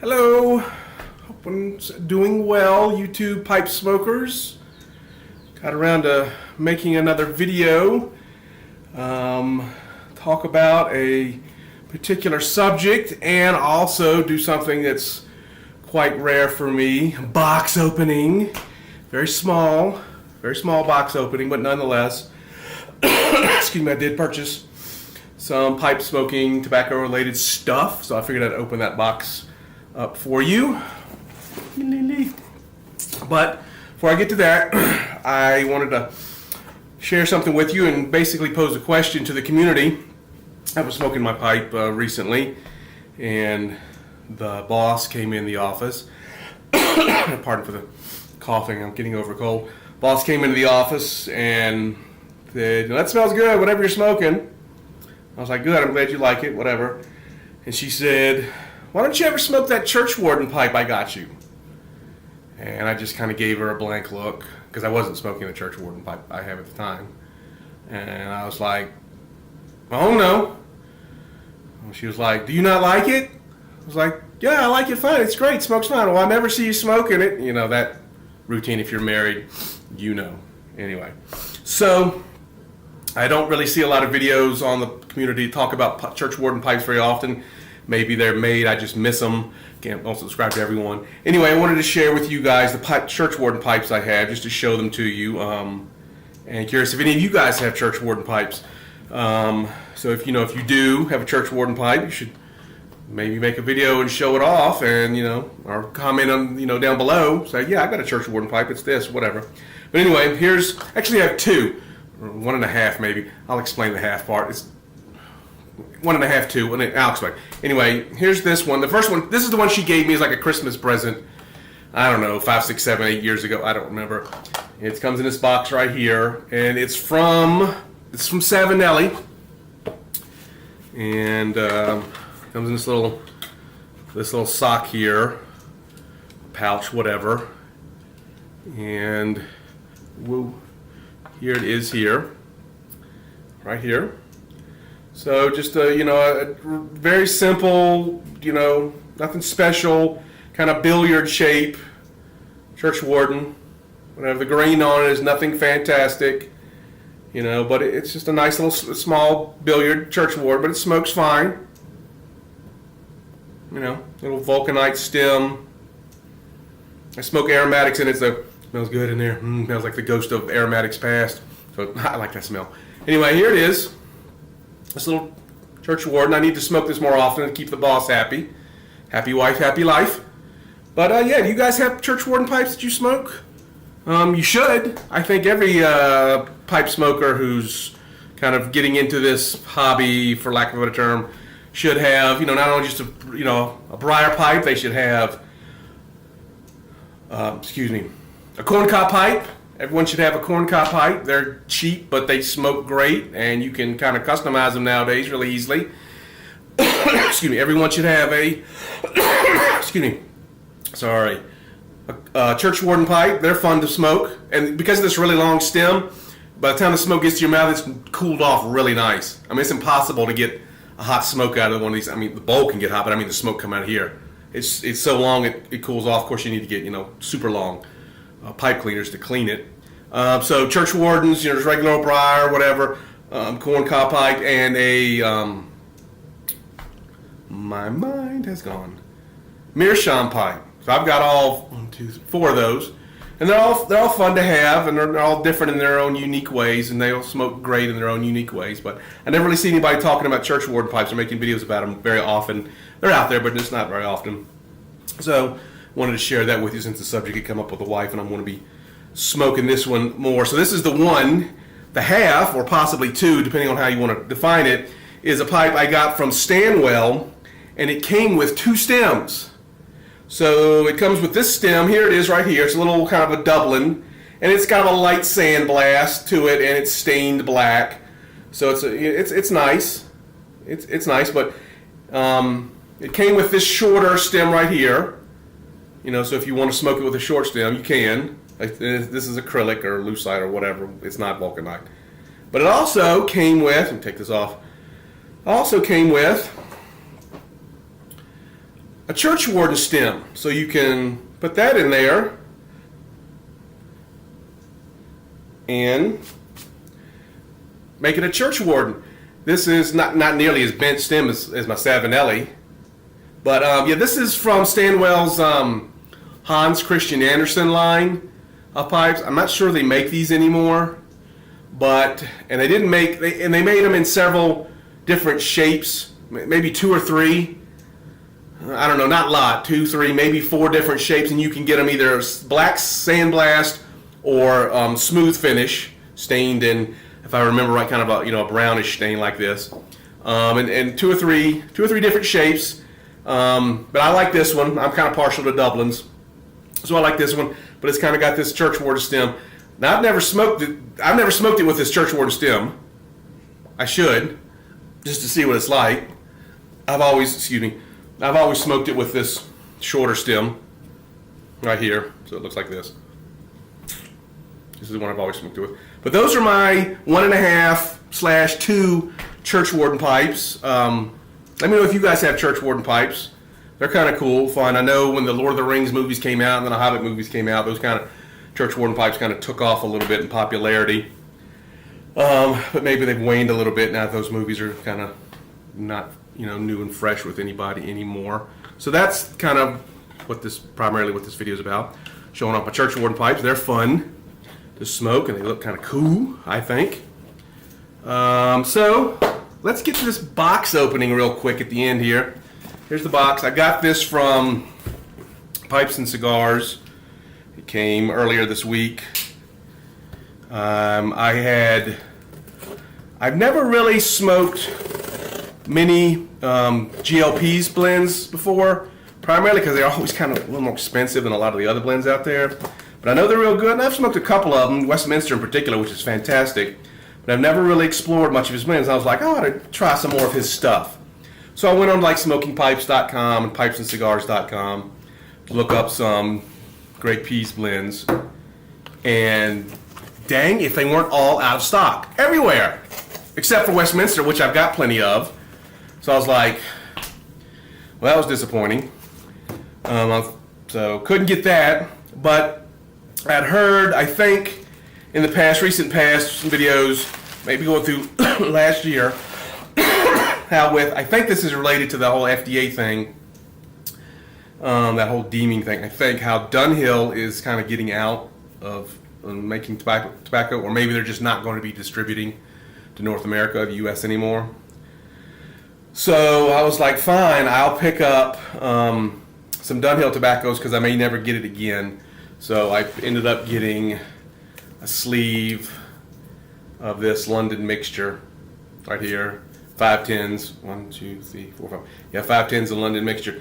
Hello, hope I'm doing well, YouTube pipe smokers. Got around to making another video, talk about a particular subject and also do something that's quite rare for me, box opening. Very small box opening, but nonetheless, excuse me, I did purchase some pipe smoking, tobacco related stuff, so I figured I'd open that box up for you. But before I get to that, I wanted to share something with you and basically pose a question to the community. I was smoking my pipe recently, and the boss came in the office. Pardon for the coughing, I'm getting over a cold. Boss came into the office and said, "That smells good, whatever you're smoking." I was like, "Good, I'm glad you like it, whatever." And she said, "Why don't you ever smoke that Churchwarden pipe I got you?" And I just kind of gave her a blank look because I wasn't smoking the Churchwarden pipe I have at the time. And I was like, "Oh no." And she was like, "Do you not like it?" I was like, "Yeah, I like it fine. It's great. Smokes fine." "Well, I never see you smoking it." You know, that routine if you're married, you know. Anyway, so I don't really see a lot of videos on the community talk about Churchwarden pipes very often. Maybe they're made, I just miss them. Don't subscribe to everyone. Anyway, I wanted to share with you guys the Churchwarden pipes I have, just to show them to you. And curious if any of you guys have Churchwarden pipes. So if you do have a Churchwarden pipe, you should maybe make a video and show it off, and or comment on down below. Say, "Yeah, I got a Churchwarden pipe. It's this, whatever." But anyway, actually I have two, or 1.5 maybe. I'll explain the half part. It's 1.5, 2, and I'll explain. Anyway, here's this one. The first one, this is the one she gave me as like a Christmas present. I don't know, 5, 6, 7, 8 years ago. I don't remember. It comes in this box right here, and it's from Savinelli, and comes in this little sock here, pouch, whatever, and woo, here it is here, right here. So just a very simple, nothing special, kind of billiard shape, Churchwarden. Whatever, the grain on it is nothing fantastic, but it's just a nice little small billiard Churchwarden, but it smokes fine. Little vulcanite stem. I smoke aromatics in it, so it smells good in there. Smells like the ghost of aromatics past. So I like that smell. Anyway, here it is. This little Churchwarden. I need to smoke this more often to keep the boss happy. Happy wife, happy life. But yeah, do you guys have Churchwarden pipes that you smoke? You should. I think every pipe smoker who's kind of getting into this hobby, for lack of a better term, should have, not only just a briar pipe, they should have, a corncob pipe. Everyone should have a corncob pipe. They're cheap, but they smoke great, and you can kind of customize them nowadays really easily. Everyone should have a, a Churchwarden pipe. They're fun to smoke, and because of this really long stem, by the time the smoke gets to your mouth, it's cooled off really nice. I mean, it's impossible to get a hot smoke out of one of these. I mean, the bowl can get hot, but I mean the smoke come out of here. It's so long it cools off. Of course, you need to get super long pipe cleaners to clean it. So Churchwardens, just regular old briar, whatever, corncob pipe, and a my mind has gone, meerschaum pipe. So I've got all 1, 2, 4 of those, and they're all fun to have, and they're all different in their own unique ways, and they all smoke great in their own unique ways. But I never really see anybody talking about Churchwarden pipes or making videos about them very often. They're out there, but just not very often. So wanted to share that with you since the subject had come up with the wife, and I'm going to be smoking this one more. So this is the one, the half, or possibly 2, depending on how you want to define it, is a pipe I got from Stanwell, and it came with 2 stems. So it comes with this stem. Here it is right here. It's a little kind of a Dublin, and it's got a light sandblast to it, and it's stained black. So it's nice. It's nice, but it came with this shorter stem right here. So if you want to smoke it with a short stem, you can. This is acrylic or lucite or whatever. It's not vulcanite. But it also came with, let me take this off, also came with a Churchwarden stem. So you can put that in there and make it a Churchwarden. This is not nearly as bent stem as my Savinelli, but yeah, this is from Stanwell's Hans Christian Andersen line of pipes. I'm not sure they make these anymore, but they made them in several different shapes, maybe 2 or 3. I don't know, not a lot, 2, 3, maybe 4 different shapes, and you can get them either black sandblast or smooth finish, stained in, if I remember right, kind of a brownish stain like this, and 2 or 3 different shapes. But I like this one. I'm kind of partial to Dublins, so I like this one. But it's kind of got this Churchwarden stem. Now I've never smoked it. I've never smoked it with this Churchwarden stem. I should, just to see what it's like. I've always smoked it with this shorter stem right here, so it looks like this. This is the one I've always smoked it with. But those are my 1.5/2 Churchwarden pipes. Let me know if you guys have Churchwarden pipes. They're kind of cool, fun. I know when the Lord of the Rings movies came out and then the Hobbit movies came out, those kind of Churchwarden pipes kind of took off a little bit in popularity. But maybe they've waned a little bit now that those movies are kind of not new and fresh with anybody anymore. So that's kind of primarily what this video is about. Showing off my Churchwarden pipes. They're fun to smoke and they look kind of cool, I think. So let's get to this box opening real quick at the end here. Here's the box. I got this from Pipes and Cigars. It came earlier this week. I've never really smoked many GLP's blends before, primarily because they're always kind of a little more expensive than a lot of the other blends out there. But I know they're real good, and I've smoked a couple of them, Westminster in particular, which is fantastic. But I've never really explored much of his blends. I was like, I ought to try some more of his stuff. So I went on smokingpipes.com and pipesandcigars.com to look up some Greg P's blends. And dang, if they weren't all out of stock. Everywhere. Except for Westminster, which I've got plenty of. So I was like, well, that was disappointing. So couldn't get that. But I'd heard, I think, in the recent past, some videos, maybe going through last year, I think this is related to the whole FDA thing, that whole deeming thing. I think how Dunhill is kind of getting out of making tobacco, or maybe they're just not going to be distributing to North America, the U.S. anymore. So I was like, fine, I'll pick up some Dunhill tobaccos because I may never get it again. So I ended up getting a sleeve of this London mixture right here. 510s, 1, 2, 3, 4, 5. Yeah, 510s of London mixture.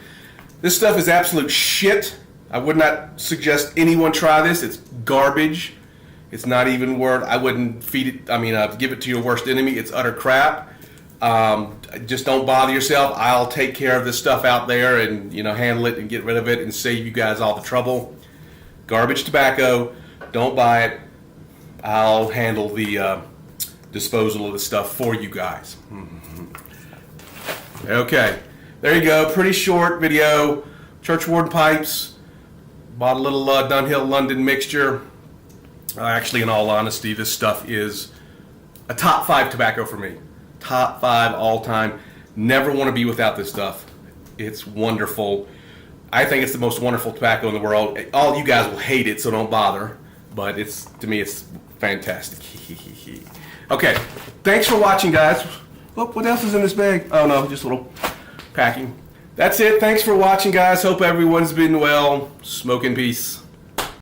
This stuff is absolute shit. I would not suggest anyone try this. It's garbage. It's not even worth. I wouldn't feed it. Give it to your worst enemy. It's utter crap. Just don't bother yourself. I'll take care of this stuff out there and handle it and get rid of it and save you guys all the trouble. Garbage tobacco. Don't buy it. I'll handle the disposal of the stuff for you guys. Okay, there you go. Pretty short video. Churchwarden Pipes. Bought a little Dunhill London mixture. Actually, in all honesty, this stuff is a top 5 tobacco for me. Top 5 all time. Never want to be without this stuff. It's wonderful. I think it's the most wonderful tobacco in the world. All you guys will hate it, so don't bother. But to me, it's fantastic. Okay, thanks for watching, guys. Look, what else is in this bag? Oh no, just a little packing. That's it. Thanks for watching, guys. Hope everyone's been well. Smoke in peace.